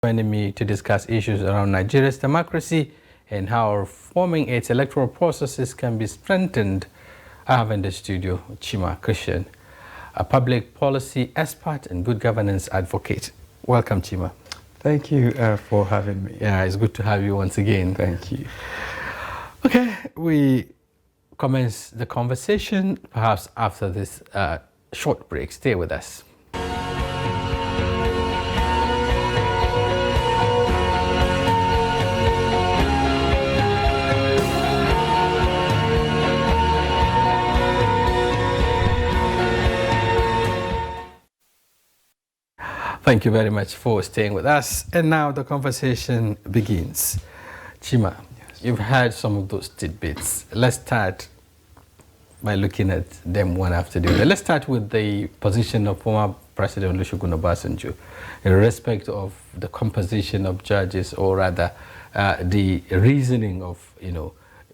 Joining me to discuss issues around Nigeria's democracy and how reforming its electoral processes can be strengthened. I have in the studio Chima Christian, a public policy expert and good governance advocate. Welcome, Chima. Thank you for having me. Yeah, it's good to have you once again. Thank you. Okay, we commence the conversation perhaps after this short break. Stay with us. Thank you very much for staying with us. And now the conversation begins. Chima, yes, you've heard some of those tidbits. Let's start by looking at them one after the other. Let's start with the position of former President Olusegun Obasanjo in respect of the composition of judges, or rather the reasoning of,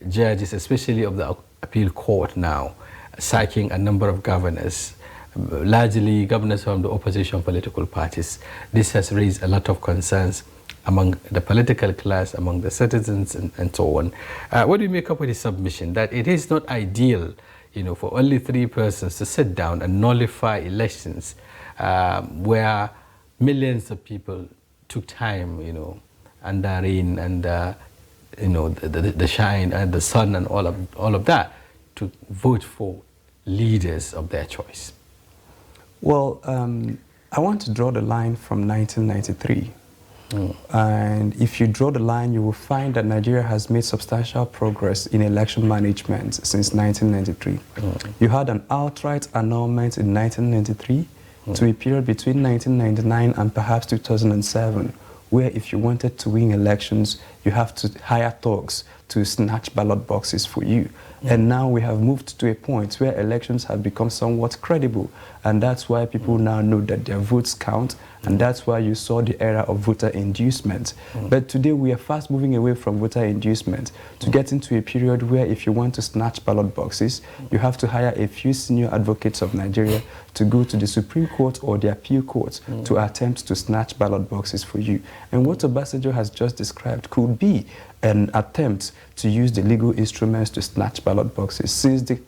judges, especially of the appeal court now, sacking a number of governors, largely governors from the opposition political parties. This has raised a lot of concerns among the political class, among the citizens, and so on. What do you make up with the submission that it is not ideal, for only 3 persons to sit down and nullify elections where millions of people took time, under rain and the shine and the sun and all of that to vote for leaders of their choice? Well, I want to draw the line from 1993. And if you draw the line, you will find that Nigeria has made substantial progress in election management since 1993. You had an outright annulment in 1993 to a period between 1999 and perhaps 2007, where if you wanted to win elections, you have to hire thugs to snatch ballot boxes for you. And now we have moved to a point where elections have become somewhat credible. And that's why people now know that their votes count. And that's why you saw the era of voter inducement. But today we are fast moving away from voter inducement to get into a period where if you want to snatch ballot boxes, you have to hire a few senior advocates of Nigeria to go to the Supreme Court or the appeal court to attempt to snatch ballot boxes for you. And what Obasanjo has just described could be an attempt to use the legal instruments to snatch ballot boxes, since the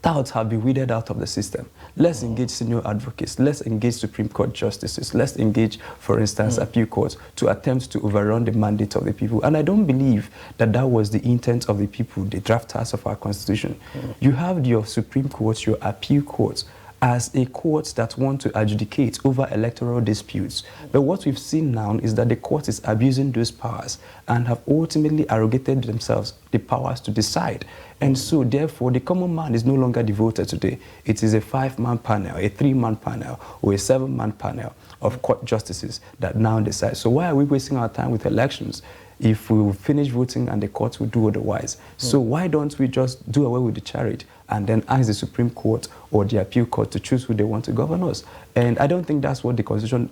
doubts have been weeded out of the system. Let's engage senior advocates, let's engage Supreme Court justices, let's engage, for instance, appeal courts to attempt to overrun the mandate of the people. And I don't believe that that was the intent of the people, the drafters of our Constitution. You have your Supreme Court, your appeal courts, as a court that want to adjudicate over electoral disputes. But what we've seen now is that the court is abusing those powers and have ultimately arrogated themselves the powers to decide. And so, therefore, the common man is no longer devoted today. It is a 5-man panel, a 3-man panel, or a 7-man panel of court justices that now decide. So why are we wasting our time with elections if we will finish voting and the courts will do otherwise? So why don't we just do away with the chariot and then ask the Supreme Court or the appeal court to choose who they want to govern us? And I don't think that's what the Constitution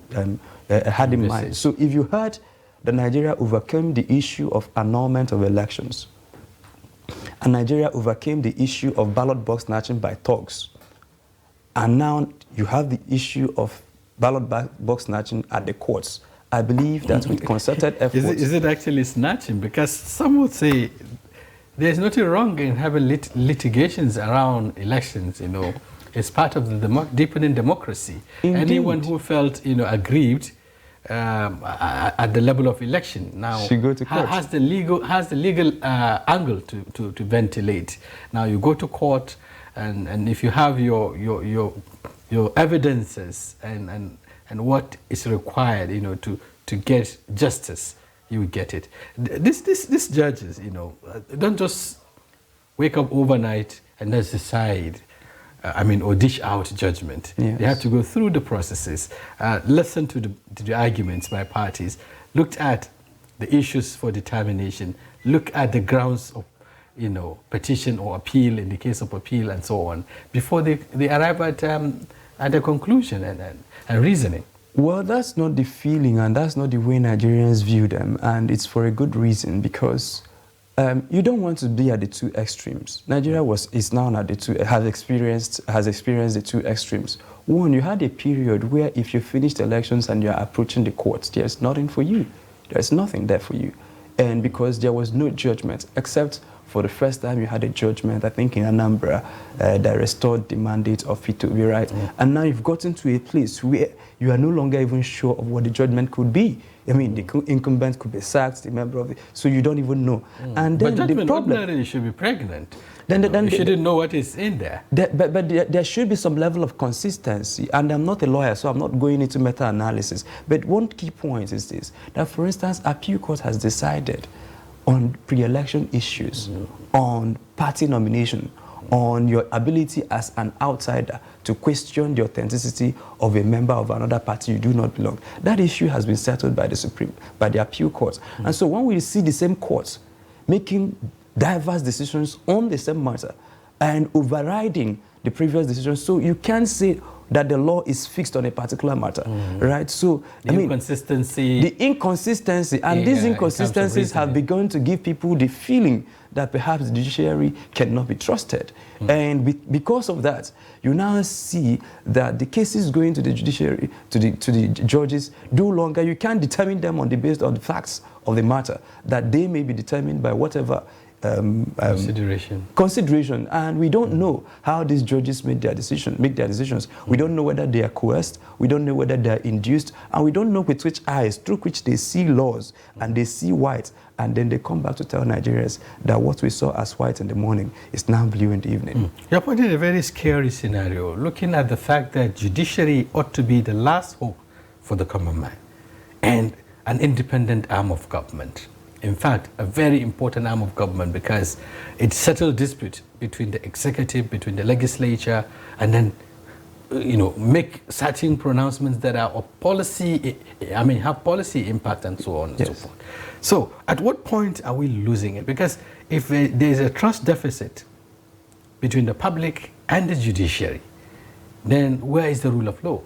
had in mind. So if you heard that Nigeria overcame the issue of annulment of elections, and Nigeria overcame the issue of ballot box snatching by thugs, and now you have the issue of ballot box snatching at the courts, I believe that with concerted efforts... Is it actually snatching? Because some would say there's nothing wrong in having litigations around elections, It's part of the deepening democracy. Indeed. Anyone who felt, aggrieved at the level of election now go to court. has the legal angle to to Now you go to court, and if you have your evidences and what is required, to get justice, you get it. These judges, don't just wake up overnight and just decide, or dish out judgment. Yes. They have to go through the processes, listen to the arguments by parties, look at the issues for determination, look at the grounds of, petition or appeal in the case of appeal and so on, before they arrive at a conclusion and reasoning. Well, that's not the feeling, and that's not the way Nigerians view them, and it's for a good reason, because you don't want to be at the two extremes. Nigeria has experienced the two extremes. One, you had a period where if you finished elections and you're approaching the courts, there's nothing for you. There's nothing there for you. And because there was no judgment, except for the first time you had a judgment, I think in Anambra, that restored the mandate of P2B, right? And now you've gotten to a place where you are no longer even sure of what the judgment could be. I mean, the incumbent could be sacked, the member of the, so you don't even know. And then but the problem, ordinarily should be pregnant. Then you shouldn't know what is in there. But there should be some level of consistency. And I'm not a lawyer, so I'm not going into meta-analysis. But one key point is this, that for instance, appeal court has decided on pre-election issues, on party nomination, on your ability as an outsider to question the authenticity of a member of another party you do not belong. That issue has been settled by the appeal court. And so when we see the same courts making diverse decisions on the same matter and overriding the previous decisions, so you can't say that the law is fixed on a particular matter, right? So the inconsistency, and these inconsistencies have begun to give people the feeling that perhaps the judiciary cannot be trusted. And because of that, you now see that the cases going to the judiciary, to the judges, no longer, you can't determine them based on the facts of the matter, that they may be determined by whatever consideration, and we don't know how these judges make their decisions. We don't know whether they are coerced, we don't know whether they are induced, and we don't know with which eyes through which they see laws and they see white, and then they come back to tell Nigerians that what we saw as white in the morning is now blue in the evening. You're pointing at a very scary scenario, looking at the fact that judiciary ought to be the last hope for the common man and an independent arm of government. In fact, a very important arm of government, because it settles dispute between the executive, between the legislature, and then, make certain pronouncements that are of policy, have policy impact and so on and so forth. So at what point are we losing it? Because if there's a trust deficit between the public and the judiciary, then where is the rule of law?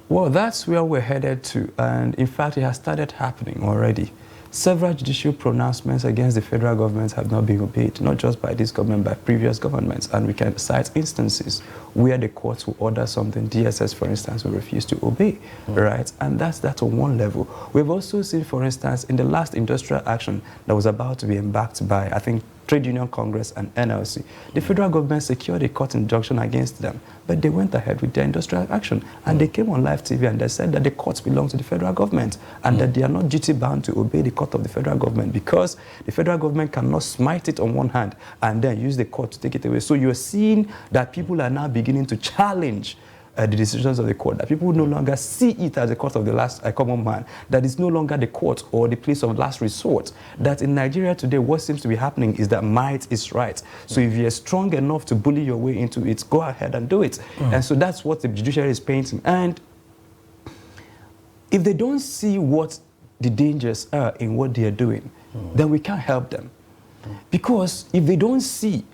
Well, that's where we're headed to. And in fact, it has started happening already. Several judicial pronouncements against the federal government have not been obeyed, not just by this government, by previous governments. And we can cite instances where the courts will order something, DSS, for instance, will refuse to obey, right? And that's on one level. We've also seen, for instance, in the last industrial action that was about to be embarked by, I think, Trade Union Congress and NLC, the federal government secured a court injunction against them, but they went ahead with their industrial action, and they came on live TV and they said that the courts belong to the federal government and that they are not duty bound to obey the court of the federal government, because the federal government cannot smite it on one hand and then use the court to take it away. So you're seeing that people are now beginning to challenge the decisions of the court, that people no longer see it as a court of the last common man, that it's no longer the court or the place of last resort. That in Nigeria today, what seems to be happening is that might is right. So if you're strong enough to bully your way into it, go ahead and do it. And so that's what the judiciary is painting. And if they don't see what the dangers are in what they are doing, then we can't help them. Because if they don't see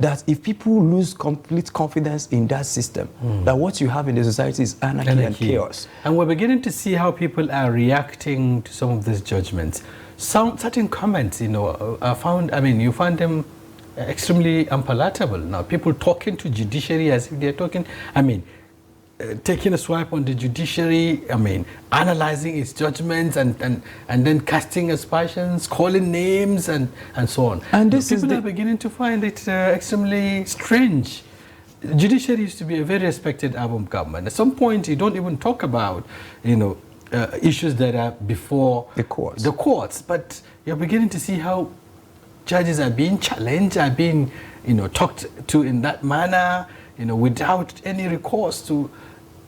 that if people lose complete confidence in that system, that what you have in the society is anarchy and chaos. And we're beginning to see how people are reacting to some of these judgments. Some certain comments, are found, you find them extremely unpalatable. Now, people talking to judiciary as if they're talking, taking a swipe on the judiciary, analyzing its judgments and then casting aspersions, calling names and so on. And people are beginning to find it extremely strange. The judiciary used to be a very respected arm of government. At some point, you don't even talk about, issues that are before the courts. But you're beginning to see how judges are being challenged, are being, talked to in that manner, without any recourse to.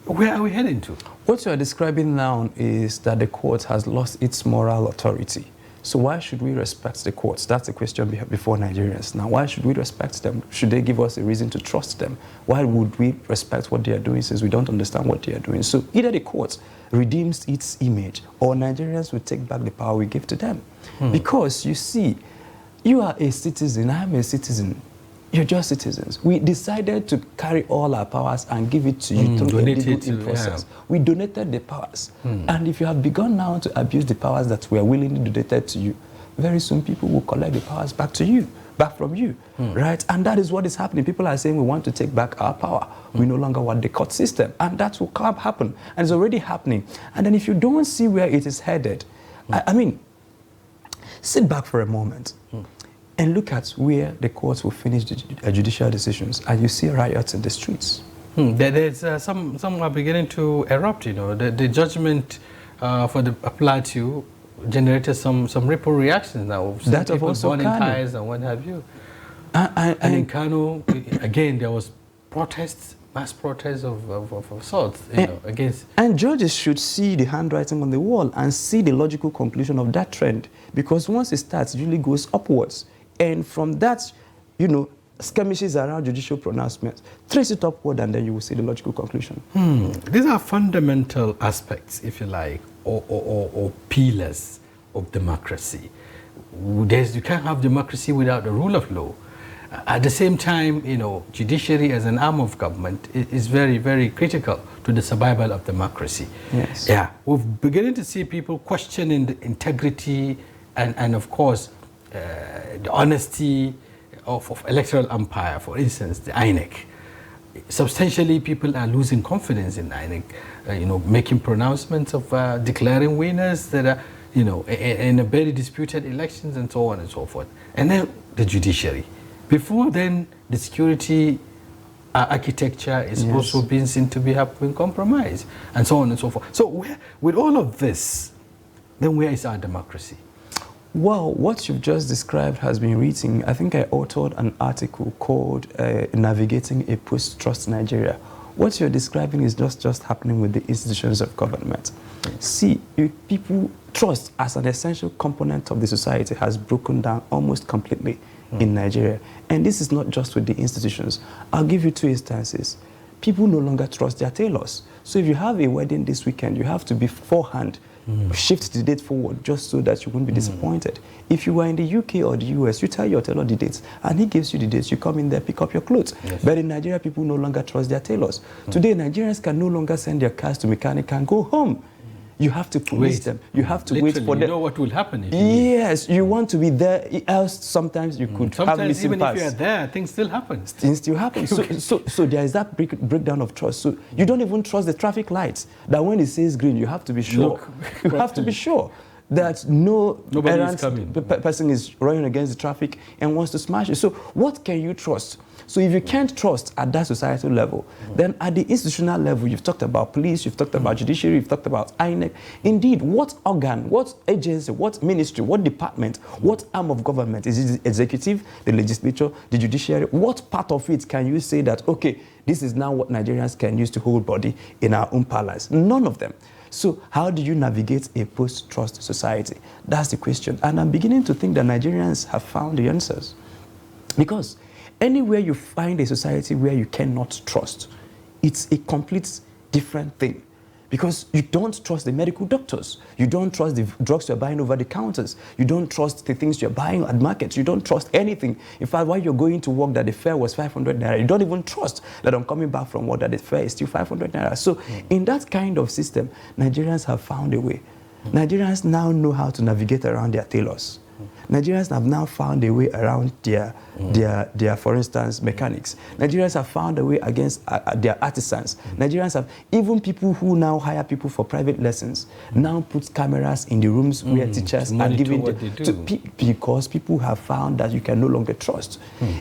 Where are we heading to? What you are describing now is that the court has lost its moral authority. So why should we respect the courts? That's the question before Nigerians. Now, why should we respect them? Should they give us a reason to trust them? Why would we respect what they are doing since we don't understand what they are doing? So either the court redeems its image or Nigerians will take back the power we give to them. Because you see, you are a citizen, I am a citizen. You're just citizens. We decided to carry all our powers and give it to you through a legal process. We donated the powers. And if you have begun now to abuse the powers that were willingly donated to you, very soon people will collect the powers back to you. back from you, right? And that is what is happening. People are saying we want to take back our power. We no longer want the court system, and that will happen, and it's already happening. And then if you don't see where it is headed, I mean, sit back for a moment and look at where the courts will finish the judicial decisions, and you see riots in the streets. There's some are beginning to erupt. You know, the judgment for the plateau generated some ripple reactions now. That of also burning tires and what have you. And in Kano, again, there was protests, mass protests of sorts, you know, against. And judges should see the handwriting on the wall and see the logical conclusion of that trend, because once it starts, it usually goes upwards. And from that, you know, skirmishes around judicial pronouncements, trace it upward, and then you will see the logical conclusion. These are fundamental aspects, if you like, or pillars of democracy. You can't have democracy without the rule of law. At the same time, you know, judiciary as an arm of government is very, very critical to the survival of democracy. Yes. Yeah, we're beginning to see people questioning the integrity and of course, the honesty of electoral umpire, for instance, the INEC. Substantially, people are losing confidence in INEC, you know, making pronouncements of declaring winners that are, you know, in a very disputed elections and so on and so forth. And then the judiciary. Before then, the security architecture is also being seen to be having compromised, and so on and so forth. So with all of this, then where is our democracy? Well, what you've just described has been written. I think I authored an article called Navigating a Post-Trust Nigeria. What you're describing is just happening with the institutions of government. See, people, trust as an essential component of the society has broken down almost completely in Nigeria. And this is not just with the institutions. I'll give you two instances. People no longer trust their tailors. So if you have a wedding this weekend, you have to beforehand shift the date forward just so that you won't be disappointed. If you were in the UK or the US, you tell your tailor the dates and he gives you the dates. You come in there, pick up your clothes. Yes. But in Nigeria, people no longer trust their tailors. Today, Nigerians can no longer send their cars to mechanic and go home. You have to police them. You have to wait for them. You know what will happen if yes, you want to be there, else sometimes you could have missing even parts. If you are there, things still happen. Things still happen. So there is that breakdown of trust. So you don't even trust the traffic lights, that when it says green, you have to be sure. You have to be sure that nobody is coming. Person is running against the traffic and wants to smash it. So what can you trust? So if you can't trust at that societal level, then at the institutional level, you've talked about police, you've talked about judiciary, you've talked about INEC. Indeed, what organ, what agency, what ministry, what department, what arm of government, is it the executive, the legislature, the judiciary? What part of it can you say that, okay, this is now what Nigerians can use to hold body in our own parlance? None of them. So how do you navigate a post-trust society? That's the question. And I'm beginning to think that Nigerians have found the answers. Because anywhere you find a society where you cannot trust, it's a complete different thing. Because you don't trust the medical doctors. You don't trust the drugs you're buying over the counters. You don't trust the things you're buying at markets. You don't trust anything. In fact, while you're going to work that the fare was 500 naira, you don't even trust that I'm coming back from work that the fare is still 500 naira. So in that kind of system, Nigerians have found a way. Nigerians now know how to navigate around their tailors. Nigerians have now found a way around their, for instance, mechanics. Nigerians have found a way against their artisans. Nigerians have, even people who now hire people for private lessons, now put cameras in the rooms where teachers are giving because people have found that you can no longer trust.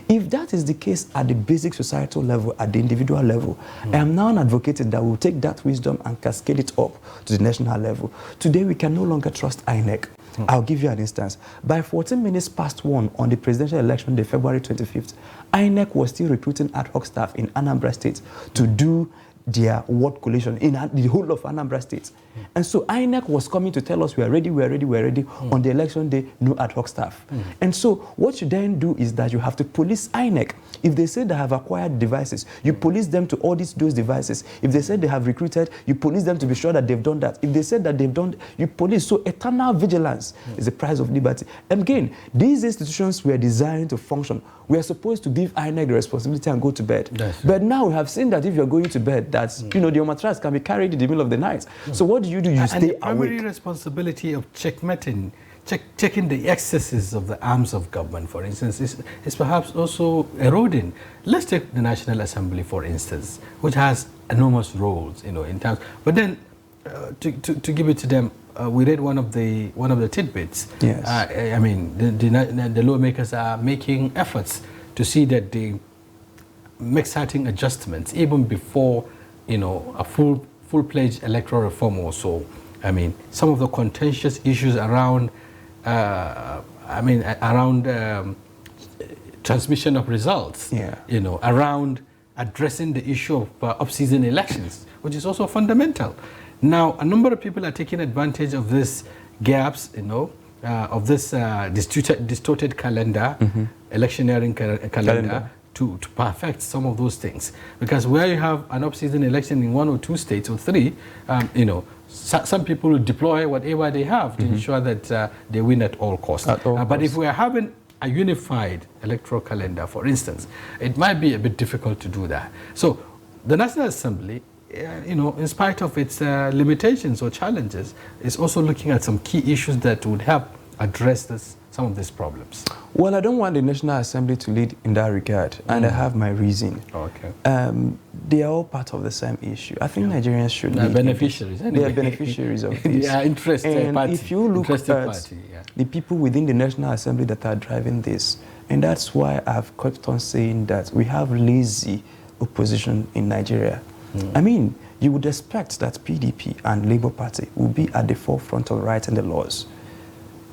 If that is the case at the basic societal level, at the individual level, I am now advocating that we'll take that wisdom and cascade it up to the national level. Today, we can no longer trust INEC. I'll give you an instance. By 14 minutes past 1 on the presidential election day, February 25th, INEC was still recruiting ad hoc staff in Anambra State to do their ward collation in the whole of Anambra State. And so INEC was coming to tell us we are ready, we are ready, we are ready. On the election day, no ad hoc staff. And so what you then do is that you have to police INEC. If they say they have acquired devices, you police them to audit those devices. If they say they have recruited, you police them to be sure that they've done that. If they said that they've done, you police. So eternal vigilance is the price of liberty. And again, these institutions were designed to function. We are supposed to give INEC the responsibility and go to bed. But now we have seen that if you're going to bed, that the mattress can be carried in the middle of the night. So what do? You stay the primary awake. Responsibility of checking the excesses of the arms of government, for instance, is perhaps also eroding. Let's take the National Assembly, for instance, which has enormous roles, in terms. But then, to give it to them, we read one of the tidbits. Yes. I mean, the lawmakers are making efforts to see that they make certain adjustments even before, a full-fledged electoral reform or so. I mean, some of the contentious issues around, transmission of results, around addressing the issue of off-season elections, which is also fundamental. Now, a number of people are taking advantage of these gaps, of this distorted calendar, electioneering calendar, to perfect some of those things. Because where you have an off-season election in 1 or 2 states or 3, some people will deploy whatever they have to ensure that they win at all costs. But if we are having a unified electoral calendar, for instance, it might be a bit difficult to do that. So the National Assembly, in spite of its limitations or challenges, is also looking at some key issues that would help address some of these problems. Well, I don't want the National Assembly to lead in that regard, and I have my reason. Okay. They are all part of the same issue. I think Nigerians should be beneficiaries. Anyway. They are beneficiaries of this. They are interested party. If you look at the people within the National Assembly that are driving this, and that's why I've kept on saying that we have lazy opposition in Nigeria. I mean, you would expect that PDP and Labour Party will be at the forefront of writing the laws.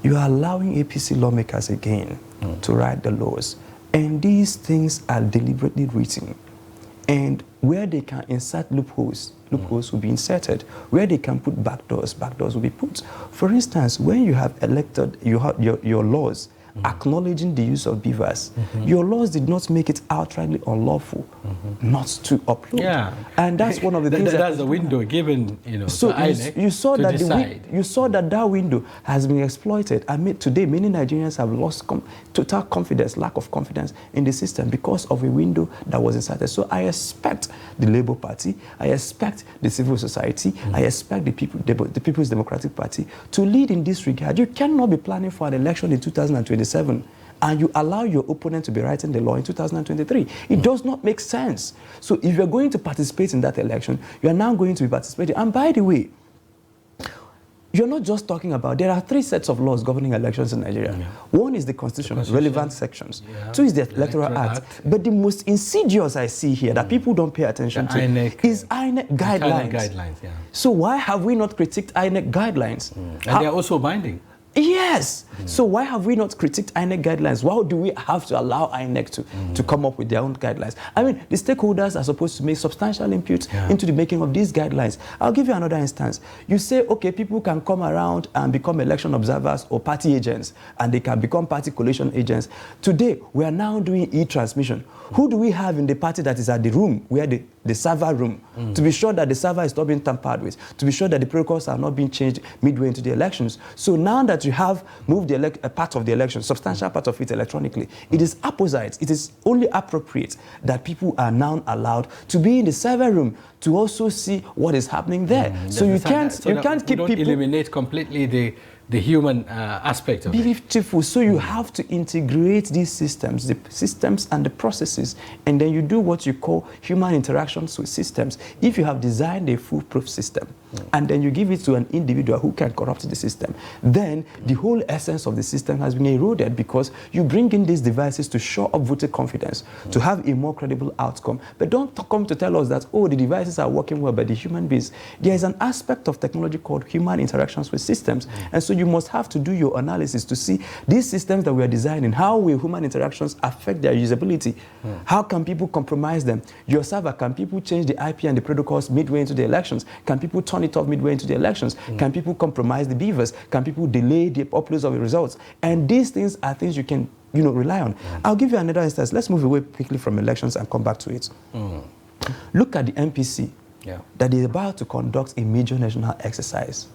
You are allowing APC lawmakers again to write the laws. And these things are deliberately written. And where they can insert loopholes will be inserted. Where they can put backdoors will be put. For instance, when you have elected your laws acknowledging the use of beavers, your laws did not make it outrightly unlawful not to upload. Yeah. And that's one of the things that's the window given, so to INEC you saw to that decide. You saw that window has been exploited. I mean, today many Nigerians have lost total confidence, lack of confidence in the system because of a window that was inserted. So I expect the Labour Party, I expect the civil society, I expect the People's Democratic Party to lead in this regard. You cannot be planning for an election in 2027 and you allow your opponent to be writing the law in 2023. It does not make sense. So if you're going to participate in that election, you are now going to be participating. And by the way, you're not just talking about, there are 3 sets of laws governing elections in Nigeria. One is the Constitution, relevant sections. 2 is the Electoral Act. But the most insidious I see here that people don't pay attention to is INEC guidelines. So why have we not critiqued INEC guidelines? And they are also binding. Yes. So why have we not critiqued INEC guidelines? Why do we have to allow INEC to come up with their own guidelines? I mean, the stakeholders are supposed to make substantial input into the making of these guidelines. I'll give you another instance. You say, okay, people can come around and become election observers or party agents, and they can become party collation agents. Today, we are now doing e-transmission. Who do we have in the party that is at the room, where the server room, to be sure that the server is not being tampered with, to be sure that the protocols are not being changed midway into the elections? So now that you have moved a part of the election, substantial part of it electronically, it is opposite. It is only appropriate that people are now allowed to be in the server room to also see what is happening there. So you can't keep people... eliminate completely the human aspect of it. Beautiful. So you have to integrate these systems, the systems and the processes, and then you do what you call human interactions with systems. If you have designed a foolproof system, and then you give it to an individual who can corrupt the system, then the whole essence of the system has been eroded, because you bring in these devices to show up voter confidence, to have a more credible outcome. But don't come to tell us that, oh, the devices are working well, but the human beings. There is an aspect of technology called human interactions with systems. And so you must have to do your analysis to see these systems that we are designing, how will human interactions affect their usability? How can people compromise them? Your server, can people change the IP and the protocols midway into the elections? Can people turn it off midway into the elections? Can people compromise the beavers? Can people delay the uploads of the results? And these things are things you can rely on. I'll give you another instance. Let's move away quickly from elections and come back to it. Look at the NPC that is about to conduct a major national exercise.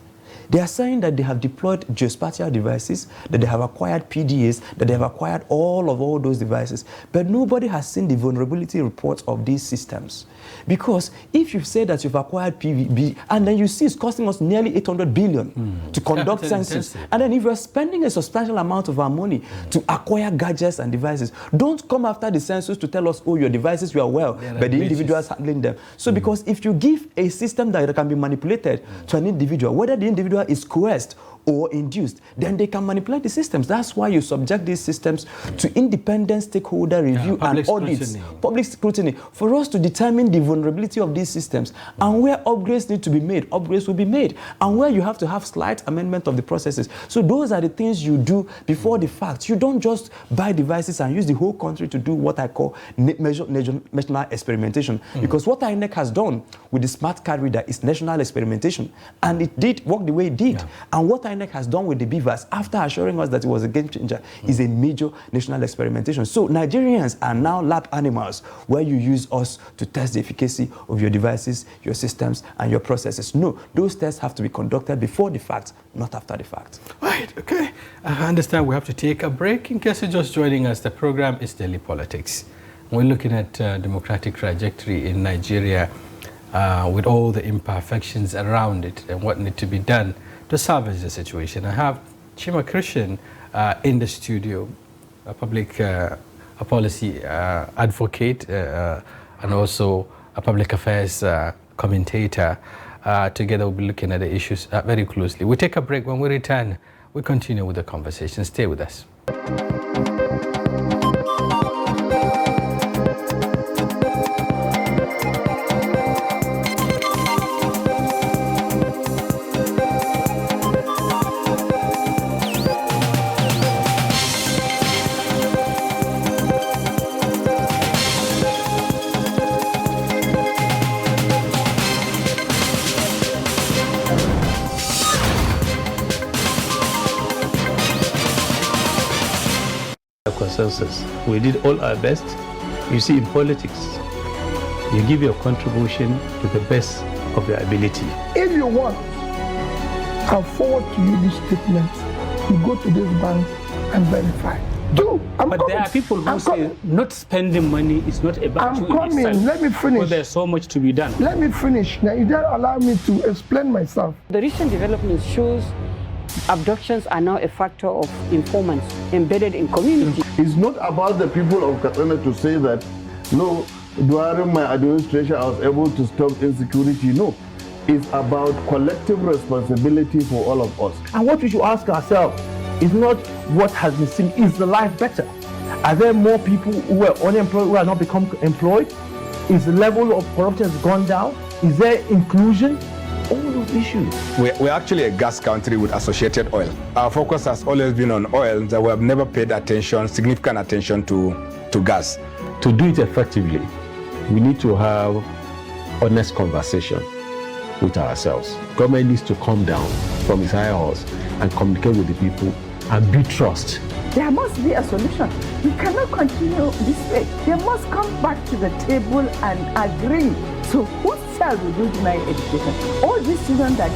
They are saying that they have deployed geospatial devices, that they have acquired PDAs, that they have acquired all those devices. But nobody has seen the vulnerability reports of these systems. Because if you say that you've acquired PVB, and then you see it's costing us nearly 800 billion to conduct census, and then if you're spending a substantial amount of our money to acquire gadgets and devices, don't come after the census to tell us, oh, your devices were well, but the individuals handling them. So because if you give a system that can be manipulated to an individual, whether the individual is coerced or induced, then they can manipulate the systems. That's why you subject these systems to independent stakeholder review and audits, public scrutiny, for us to determine the vulnerability of these systems. And where upgrades need to be made, upgrades will be made. And where you have to have slight amendment of the processes. So those are the things you do before the fact. You don't just buy devices and use the whole country to do what I call national experimentation. Because what INEC has done with the smart card reader is national experimentation. And it did work the way it did. And what INEC has done with the beavers, after assuring us that it was a game changer, is a major national experimentation. So Nigerians are now lab animals where you use us to test the efficacy of your devices, your systems, and your processes. No, those tests have to be conducted before the fact, not after the fact. Right, okay. I understand we have to take a break. In case you're just joining us, the program is Daily Politics. We're looking at democratic trajectory in Nigeria with all the imperfections around it and what needs to be done to salvage the situation. I have Chima Christian in the studio, a public policy advocate and also a public affairs commentator. Together we'll be looking at the issues very closely. We take a break. When we return, we continue with the conversation. Stay with us. Consensus. We did all our best. You see, in politics, you give your contribution to the best of your ability. If you want, I'll forward to you this statement. You go to this bank and verify. But there are people who say not spending money is not a virtue in itself. Let me finish. Because there's so much to be done. Let me finish. Now, you don't allow me to explain myself. The recent development shows abductions are now a factor of informants embedded in community. It's not about the people of Katsina to say that, no, during my administration I was able to stop insecurity. No, it's about collective responsibility for all of us. And what we should ask ourselves is not what has been seen, is the life better? Are there more people who are unemployed who have not become employed? Is the level of corruption has gone down? Is there inclusion? All those issues. We're actually a gas country with associated oil. Our focus has always been on oil, that we have never paid significant attention to gas. To do it effectively, we need to have honest conversation with ourselves. Government needs to come down from its high horse and communicate with the people and build trust. There must be a solution. We cannot continue this way. They must come back to the table and agree. So whose child will do deny education? All these children that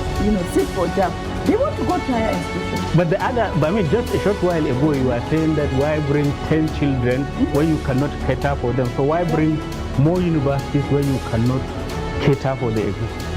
sit for jam, they want to go to higher institutions. But just a short while ago you were saying that why bring 10 children when you cannot cater for them? So why bring more universities when you cannot cater for the existing?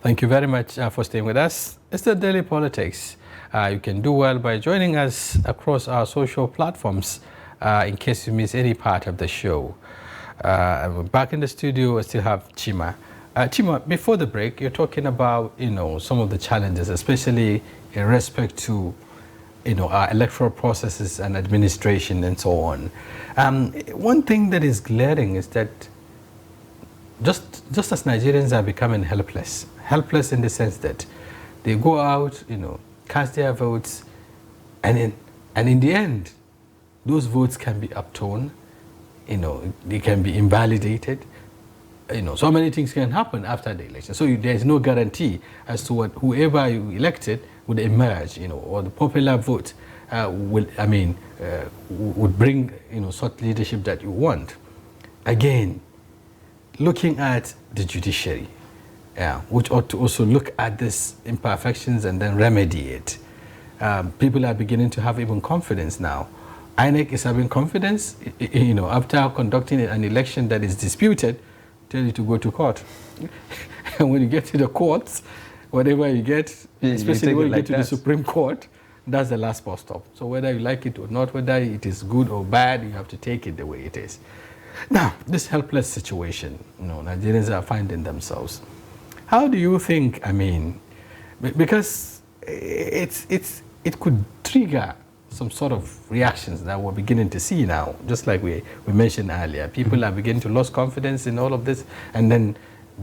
Thank you very much for staying with us. It's the Daily Politics. You can do well by joining us across our social platforms in case you miss any part of the show. We're back in the studio. I still have Chima. Chima, before the break, you're talking about some of the challenges, especially in respect to our electoral processes and administration and so on. One thing that is glaring is that just as Nigerians are becoming helpless in the sense that they go out, cast their votes, and in the end, those votes can be upturned, they can be invalidated. So many things can happen after the election. So there is no guarantee as to what whoever you elected would emerge, or the popular vote would bring, such leadership that you want. Again, looking at the judiciary, which ought to also look at these imperfections and then remedy it. People are beginning to have even confidence now. INEC is having confidence, after conducting an election that is disputed, tell you to go to court. And when you get to the courts, whatever you get, especially when you get to the Supreme Court, that's the last bus stop. So whether you like it or not, whether it is good or bad, you have to take it the way it is. Now, this helpless situation, Nigerians are finding themselves. How do you think, because it could trigger some sort of reactions that we're beginning to see now, just like we mentioned earlier. People are beginning to lose confidence in all of this and then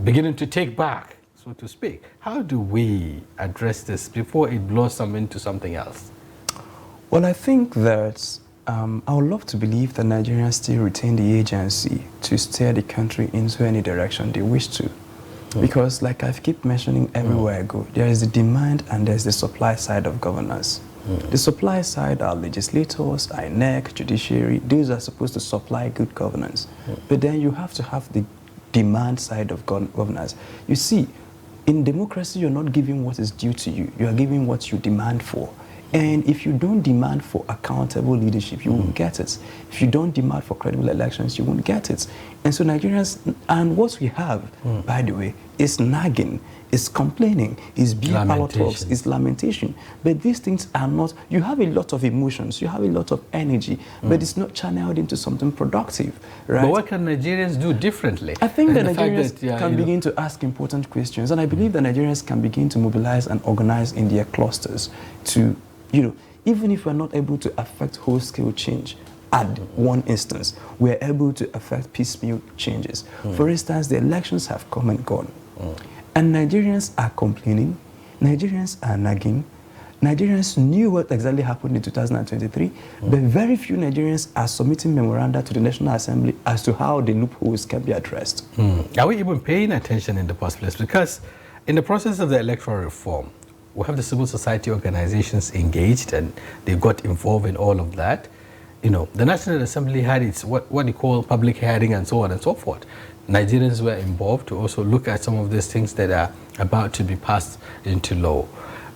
beginning to take back, so to speak. How do we address this before it blows into something else? Well, I think that I would love to believe that Nigerians still retain the agency to steer the country into any direction they wish to. Because like I keep mentioning everywhere I go, there is the demand and there's the supply side of governance. The supply side are legislators, INEC, judiciary. These are supposed to supply good governance. But then you have to have the demand side of governance. You see, in democracy, you're not giving what is due to you. You are giving what you demand for. And if you don't demand for accountable leadership, you won't get it. If you don't demand for credible elections, you won't get it. And so Nigerians, and what we have, by the way, is nagging, is complaining, is being power talks, is lamentation. But these things are not, you have a lot of emotions, you have a lot of energy, but it's not channeled into something productive, right? But what can Nigerians do differently? I think that Nigerians can begin to ask important questions, and I believe that Nigerians can begin to mobilize and organize in their clusters to, even if we're not able to affect whole-scale change, at one instance, we're able to affect piecemeal changes. For instance, the elections have come and gone. And Nigerians are complaining, Nigerians are nagging, Nigerians knew what exactly happened in 2023, but very few Nigerians are submitting memoranda to the National Assembly as to how the loopholes can be addressed. Are we even paying attention in the first place? Because in the process of the electoral reform, we have the civil society organizations engaged and they got involved in all of that. The National Assembly had its what they call public hearing and so on and so forth. Nigerians were involved to also look at some of these things that are about to be passed into law.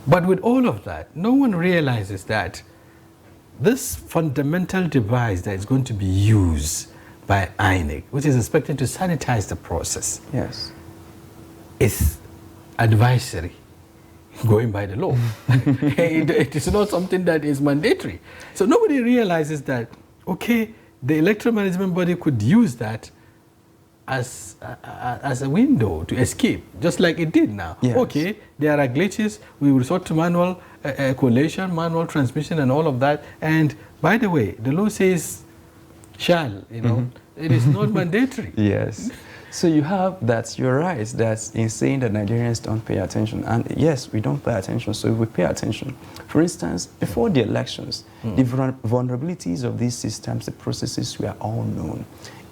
But with all of that, no one realizes that this fundamental device that is going to be used by INEC, which is expected to sanitize the process, is advisory, going by the law. It is not something that is mandatory. So nobody realizes that, okay, the electoral management body could use that as a window to escape, just like it did now. Okay, there are glitches, we resort to manual collation, manual transmission and all of that. And by the way, the law says shall, it is not mandatory. So you have that, you're right, that's in saying that Nigerians don't pay attention. And yes, we don't pay attention, so we pay attention. For instance, before the elections, the vulnerabilities of these systems, the processes were all known.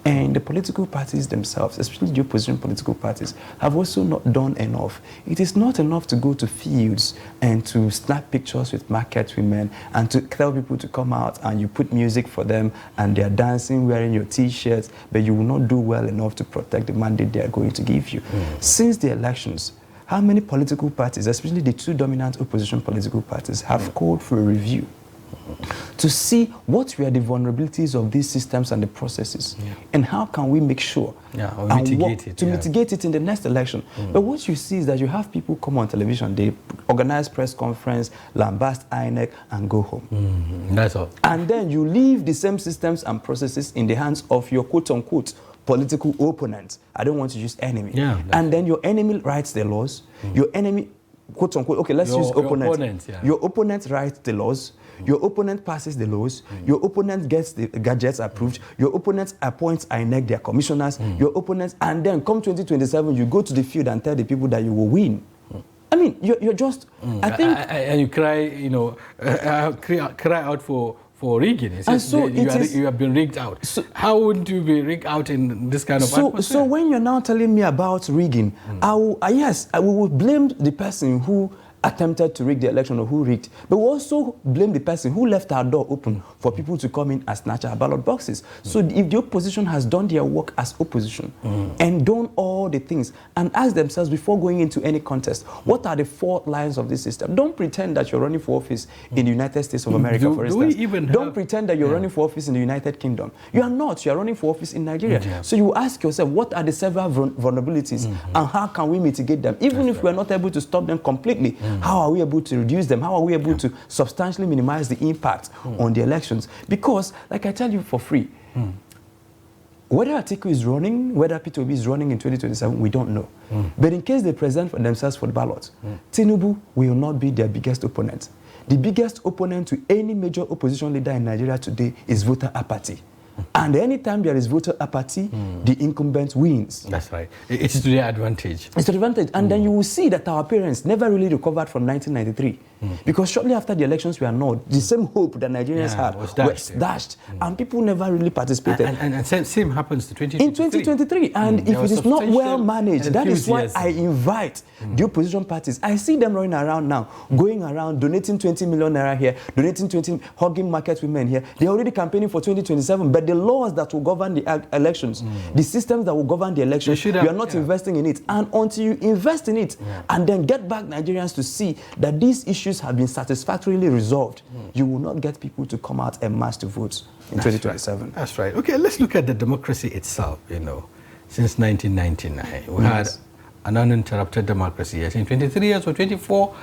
And the political parties themselves, especially the opposition political parties, have also not done enough. It is not enough to go to fields and to snap pictures with market women and to tell people to come out and you put music for them and they're dancing, wearing your T-shirts, but you will not do well enough to protect the mandate they are going to give you. Since the elections, how many political parties, especially the two dominant opposition political parties, have called for a review to see what were the vulnerabilities of these systems and the processes, and how can we make sure mitigate it in the next election. But what you see is that you have people come on television, they organize press conference, lambast INEC, and go home. That's all. And then you leave the same systems and processes in the hands of your quote-unquote political opponent. I don't want to use enemy. And then your enemy writes the laws, your enemy, quote-unquote, okay, let's use opponent. Your opponent writes the laws, your opponent passes the laws, your opponent gets the gadgets approved, your opponent appoints INEC their commissioners, your opponent, and then come 2027, you go to the field and tell the people that you will win. I mean, you're just, I think... And you cry, cry out for for rigging. It says you have been rigged out. So, how wouldn't you be rigged out in this kind of atmosphere? So when you're now telling me about rigging, I will blame the person who attempted to rig the election or who rigged, but we also blame the person who left our door open for people to come in and snatch our ballot boxes. So if the opposition has done their work as opposition and done all the things and ask themselves before going into any contest, what are the fault lines of this system? Don't pretend that you're running for office in the United States of America, for instance. Don't pretend that you're running for office in the United Kingdom. You are not. You are running for office in Nigeria. So you ask yourself, what are the several vulnerabilities and how can we mitigate them? Even if we're not able to stop them completely, how are we able to reduce them? How are we able to substantially minimize the impact on the elections? Because, like I tell you for free, whether Atiku is running, whether P2B is running in 2027, we don't know. But in case they present for themselves for the ballot, Tinubu will not be their biggest opponent. The biggest opponent to any major opposition leader in Nigeria today is voter apathy. And anytime there is voter apathy, the incumbent wins. That's right. It's to their advantage. It's to the advantage. And then you will see that our parents never really recovered from 1993. Because shortly after the elections were annulled, the same hope that Nigerians had was dashed. And people never really participated. And same happens to 2023. In 2023. And if it is not well managed, that is why I invite the opposition parties. I see them running around now, going around, donating 20 million naira here, donating 20, hugging market women here. They're already campaigning for 2027, but the laws that will govern the elections, the systems that will govern the elections, you are not investing in it. And until you invest in it and then get back Nigerians to see that these issues have been satisfactorily resolved, you will not get people to come out en masse to vote in 2027. That's right. Okay, let's look at the democracy itself. Since 1999, we had an uninterrupted democracy. I think 23 years or 24,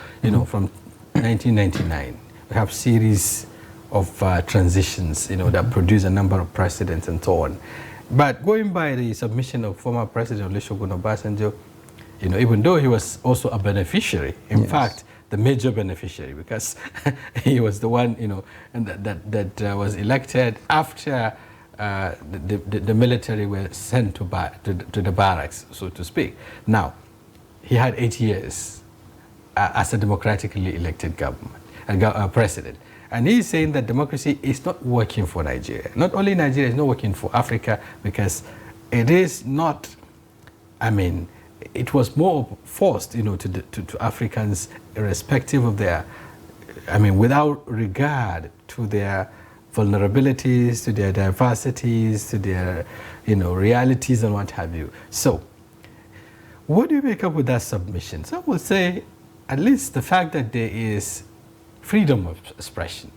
from 1999. We have series of transitions, that produce a number of precedents and so on. But going by the submission of former President Olusegun Obasanjo, even though he was also a beneficiary, in fact, the major beneficiary, because he was the one, that was elected after the military were sent to the barracks, so to speak. Now, he had 8 years as a democratically elected president. And he's saying that democracy is not working for Nigeria. Not only Nigeria, it's not working for Africa, because it is not, it was more forced, to Africans, irrespective of their, without regard to their vulnerabilities, to their diversities, to their, realities and what have you. So, what do you make up with that submission? Some will say, at least the fact that there is freedom of expression,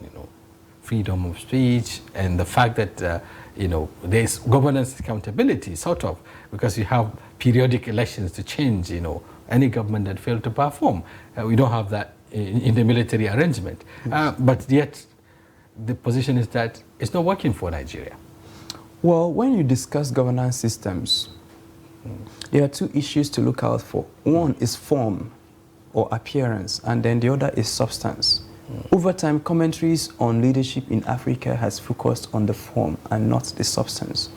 freedom of speech, and the fact that, there's governance accountability, sort of, because you have periodic elections to change, any government that failed to perform. We don't have that in the military arrangement. But yet, the position is that it's not working for Nigeria. Well, when you discuss governance systems, there are two issues to look out for. One is form or appearance, and then the other is substance. Over time, commentaries on leadership in Africa has focused on the form and not the substance.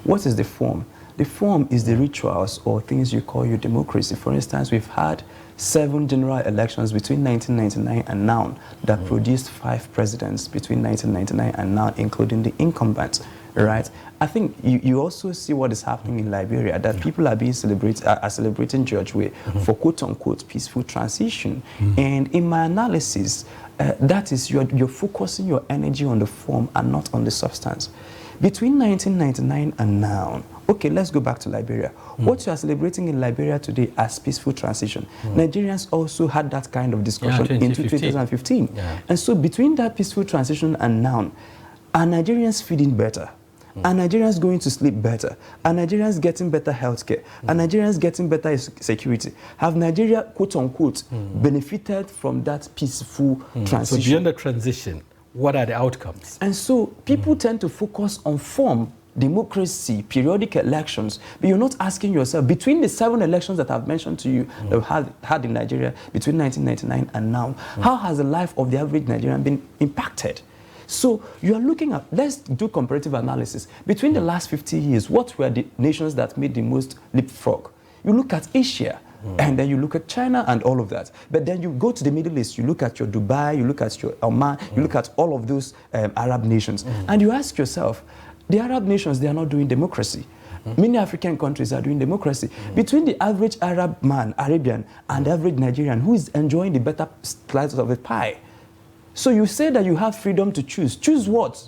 What is the form? The form is the rituals or things you call your democracy. For instance, we've had 7 general elections between 1999 and now that produced 5 presidents between 1999 and now, including the incumbent, right? I think you also see what is happening in Liberia, that people are being celebrating George Weah for quote-unquote peaceful transition. And in my analysis, that is, you're focusing your energy on the form and not on the substance. Between 1999 and now, okay, let's go back to Liberia. What you are celebrating in Liberia today as peaceful transition, Nigerians also had that kind of discussion in 2015. And so between that peaceful transition and now, are Nigerians feeding better? Are Nigerians going to sleep better? Are Nigerians getting better healthcare? Are Nigerians getting better security? Have Nigeria, quote-unquote, benefited from that peaceful transition? So beyond the transition, what are the outcomes? And so people tend to focus on form, democracy, periodic elections, but you're not asking yourself, between the 7 elections that I've mentioned to you that we had in Nigeria between 1999 and now, how has the life of the average Nigerian been impacted? So you are looking at, let's do comparative analysis. Between the last 50 years, what were the nations that made the most leapfrog? You look at Asia, And then you look at China and all of that. But then you go to the Middle East, you look at your Dubai, you look at your Oman, you look at all of those Arab nations. And you ask yourself, the Arab nations, they are not doing democracy. Many African countries are doing democracy. Between the average Arab man, Arabian, and the average Nigerian, who is enjoying the better slices of the pie? So you say that you have freedom to choose. Choose what?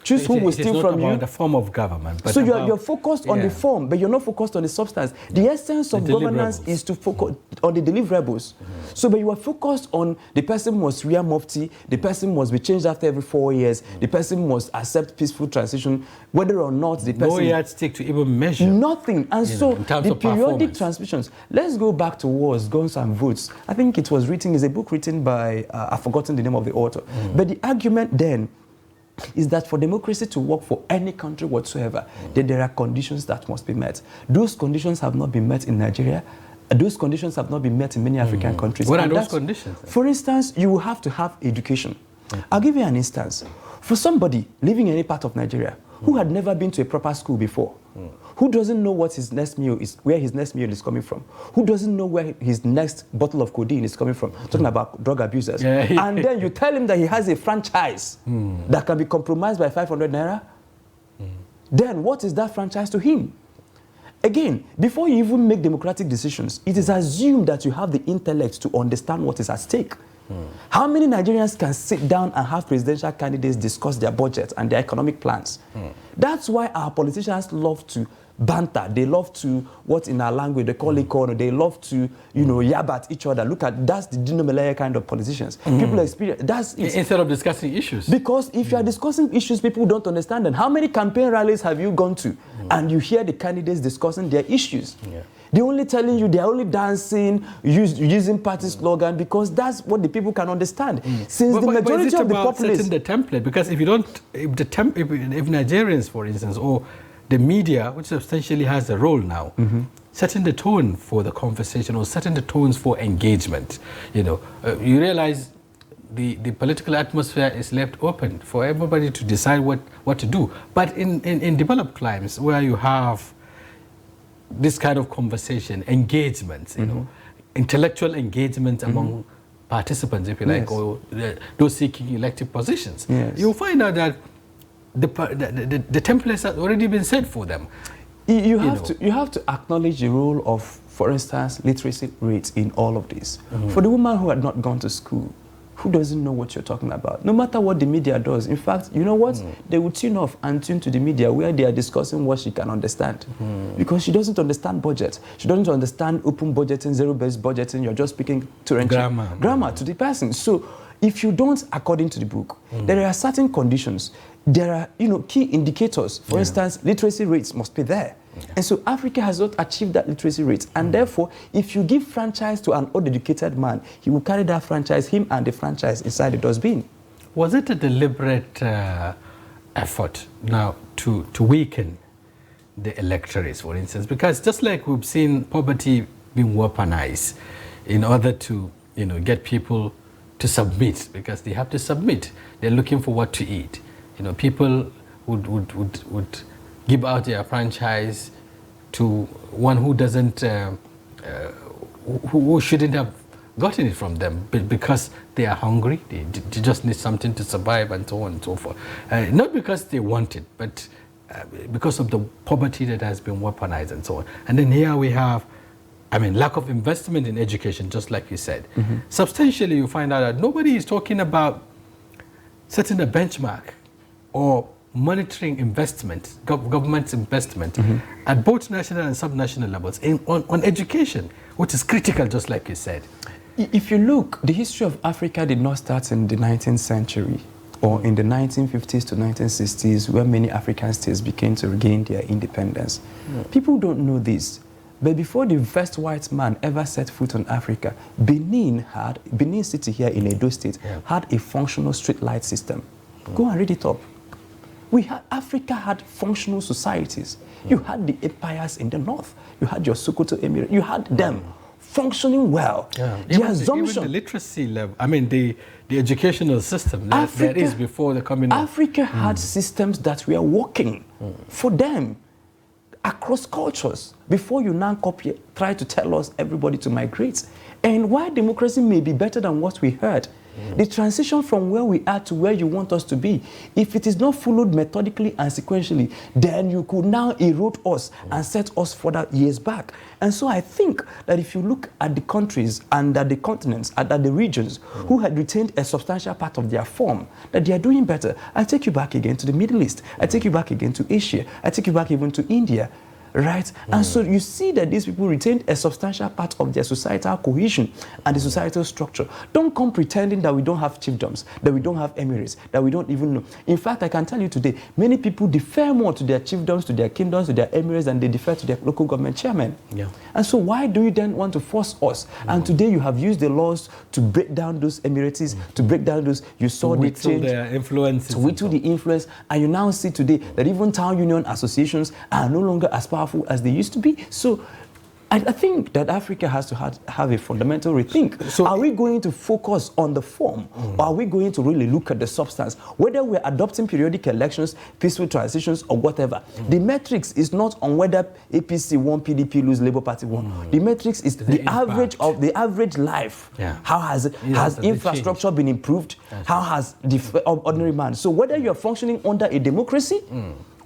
Choose who will steal from you. It's not about the form of government. But so you're focused on the form, but you're not focused on the substance. The essence of governance is to focus on the deliverables. So, but you are focused on the person must rear mufti, the person must be changed after every 4 years, the person must accept peaceful transition, whether or not the person... No yardstick to even measure. Nothing. And so the periodic transmissions. Let's go back to wars, guns and votes. I think it was written, it's a book written by, I've forgotten the name of the author. But the argument then is that for democracy to work for any country whatsoever, then there are conditions that must be met. Those conditions have not been met in Nigeria. Those conditions have not been met in many African countries. What are those conditions? For instance, you will have to have education. I'll give you an instance. For somebody living in any part of Nigeria who had never been to a proper school before, who doesn't know what his next meal is, where his next meal is coming from, who doesn't know where his next bottle of codeine is coming from, talking about drug abusers, and then you tell him that he has a franchise that can be compromised by 500 naira, then what is that franchise to him? Again, before you even make democratic decisions, it is assumed that you have the intellect to understand what is at stake. How many Nigerians can sit down and have presidential candidates discuss their budget and their economic plans? That's why our politicians love to banter. They love to, what in our language they call it, they love to, yab at each other. Look at, that's the Dino Malaya kind of politicians. People experience, that's it. Instead of discussing issues. Because if you are discussing issues, people don't understand them. How many campaign rallies have you gone to and you hear the candidates discussing their issues? They're only telling you, they're only dancing, using party slogan, because that's what the people can understand. Since the majority of the populace... setting the template? Because if you don't, if Nigerians, for instance, or the media, which substantially has a role now, setting the tone for the conversation or setting the tones for engagement, you realize the political atmosphere is left open for everybody to decide what to do. But in developed climes where you have this kind of conversation, engagement, intellectual engagement among participants, if you like, or those seeking elective positions, you'll find out that the templates have already been set for them. You have to acknowledge the role of, for instance, literacy rates in all of this. For the woman who had not gone to school, who doesn't know what you're talking about, no matter what the media does. In fact, you know what? They will tune off and tune to the media where they are discussing what she can understand. Because she doesn't understand budget. She doesn't understand open budgeting, zero-based budgeting. You're just speaking grammar to the person. So if you don't, according to the book, there are certain conditions. There are, key indicators. For instance, literacy rates must be there. And so Africa has not achieved that literacy rate. And therefore, if you give franchise to an uneducated man, he will carry that franchise, him and the franchise, inside the dustbin. Was it a deliberate effort now to weaken the electorates, for instance? Because just like we've seen poverty being weaponized in order to, get people to submit, because they have to submit. They're looking for what to eat. People would give out their franchise to one who doesn't, who shouldn't have gotten it from them, but because they are hungry, they just need something to survive, and so on and so forth. Not because they want it, but because of the poverty that has been weaponized and so on. And then here we have, lack of investment in education, just like you said. Substantially, you find out that nobody is talking about setting a benchmark or monitoring investment, government's investment at both national and sub-national levels on education, which is critical, just like you said. If you look, the history of Africa did not start in the 19th century or in the 1950s to 1960s, where many African states began to regain their independence. People don't know this, but before the first white man ever set foot on Africa, Benin City here in Edo State had a functional street light system. Go and read it up. Africa had functional societies. You had the empires in the north. You had your Sokoto Emirate. You had them functioning well. Even the literacy level, the educational system that is before the coming of... Africa had systems that were working for them. across cultures before you now try to tell us everybody to migrate. And while democracy may be better than what we heard, the transition from where we are to where you want us to be, if it is not followed methodically and sequentially, then you could now erode us and set us further years back. And so I think that if you look at the countries and at the continents and at the regions who had retained a substantial part of their form, that they are doing better. I take you back again to the Middle East. I take you back again to Asia. I take you back even to India. Right? And so you see that these people retained a substantial part of their societal cohesion and the societal structure. Don't come pretending that we don't have chiefdoms, that we don't have emirates, that we don't even know. In fact, I can tell you today, many people defer more to their chiefdoms, to their kingdoms, to their emirates, than they defer to their local government chairmen. Yeah. And so why do you then want to force us? And today you have used the laws to break down those emirates, to break down those, you saw the change, their influence, to whittle the influence, and you now see today that even town union associations are no longer as powerful as they used to be. So I think that Africa has to have a fundamental rethink. So are we going to focus on the form, or are we going to really look at the substance? Whether we're adopting periodic elections, peaceful transitions, or whatever, the metrics is not on whether APC won, PDP lose, Labour Party won. The metrics is the average of the average life. Yeah. How has infrastructure been improved? How has the ordinary man? So whether you're functioning under a democracy,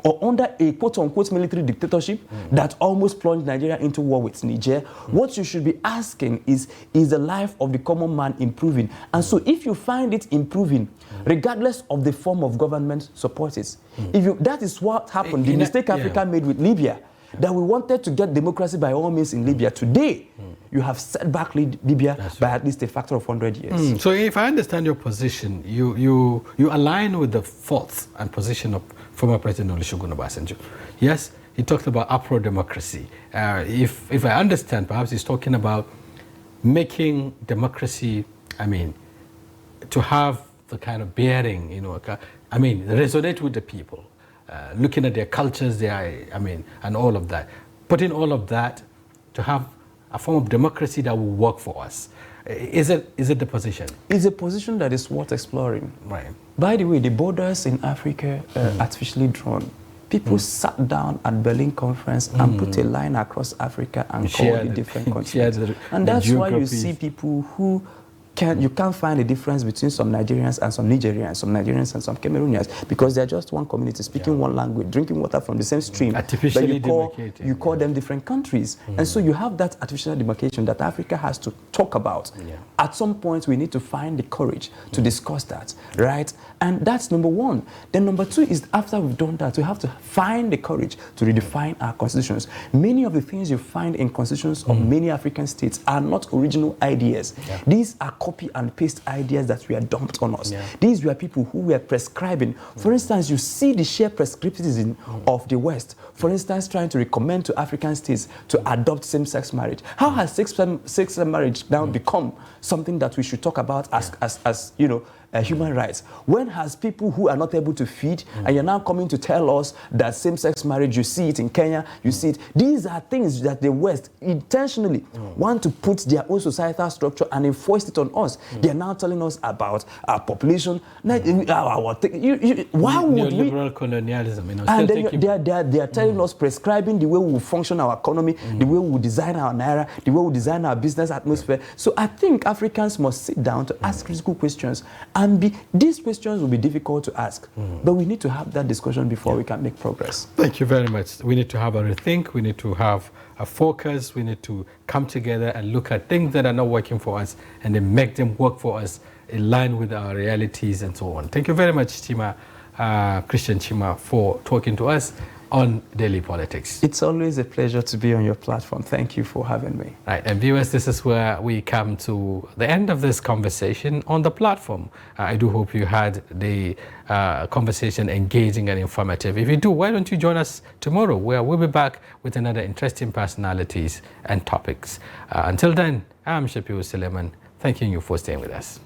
or under a quote-unquote military dictatorship that almost plunged Nigeria into war with Niger, what you should be asking is the life of the common man improving? And so if you find it improving, regardless of the form of government, support it. That is what happened, the mistake Africa made with Libya, that we wanted to get democracy by all means in Libya. Today, you have set back Libya by at least a factor of 100 years. So if I understand your position, you align with the thoughts and position of former President Olusegun Obasanjo. Yes, he talked about Afro-democracy. If I understand, perhaps he's talking about making democracy, to have the kind of bearing, resonate with the people, looking at their cultures, and all of that. Putting all of that to have a form of democracy that will work for us. Is it the position? It's a position that is worth exploring. Right. By the way, the borders in Africa are artificially drawn. People sat down at Berlin Conference and put a line across Africa and called the different continents. And that's why you see people who you can't find a difference between some Nigerians and some Nigerians, some Nigerians and some Cameroonians, because they're just one community speaking one language, drinking water from the same stream. Artificially you call them different countries. And so you have that artificial demarcation that Africa has to talk about. At some point, we need to find the courage to discuss that, right? And that's number one. Then number two is, after we've done that, we have to find the courage to redefine our constitutions. Many of the things you find in constitutions of many African states are not original ideas. These are copy and paste ideas that were dumped on us. These were people who were prescribing. For instance, you see the sheer prescriptivism of the West, for instance, trying to recommend to African states to adopt same-sex marriage. How has same-sex marriage now become something that we should talk about as human rights? When has people who are not able to feed, and you're now coming to tell us that same-sex marriage, you see it in Kenya, you see it. These are things that the West intentionally want to put their own societal structure and enforce it on us. They are now telling us about our population. Why would we? Liberal colonialism, and then they are telling us, prescribing the way we will function our economy, the way we will design our naira, the way we will design our business atmosphere. So I think Africans must sit down to ask critical questions. And these questions will be difficult to ask, but we need to have that discussion before we can make progress. Thank you very much. We need to have a rethink, we need to have a focus, we need to come together and look at things that are not working for us and then make them work for us in line with our realities and so on. Thank you very much, Chima, Christian Chima, for talking to us on Daily Politics. It's always a pleasure to be on your platform. Thank you for having me. Right, and viewers, this is where we come to the end of this conversation on the platform. I do hope you had the conversation engaging and informative. If you do, why don't you join us tomorrow, where we'll be back with another interesting personalities and topics. Until then, I'm Shafiu Suleiman, thanking you for staying with us.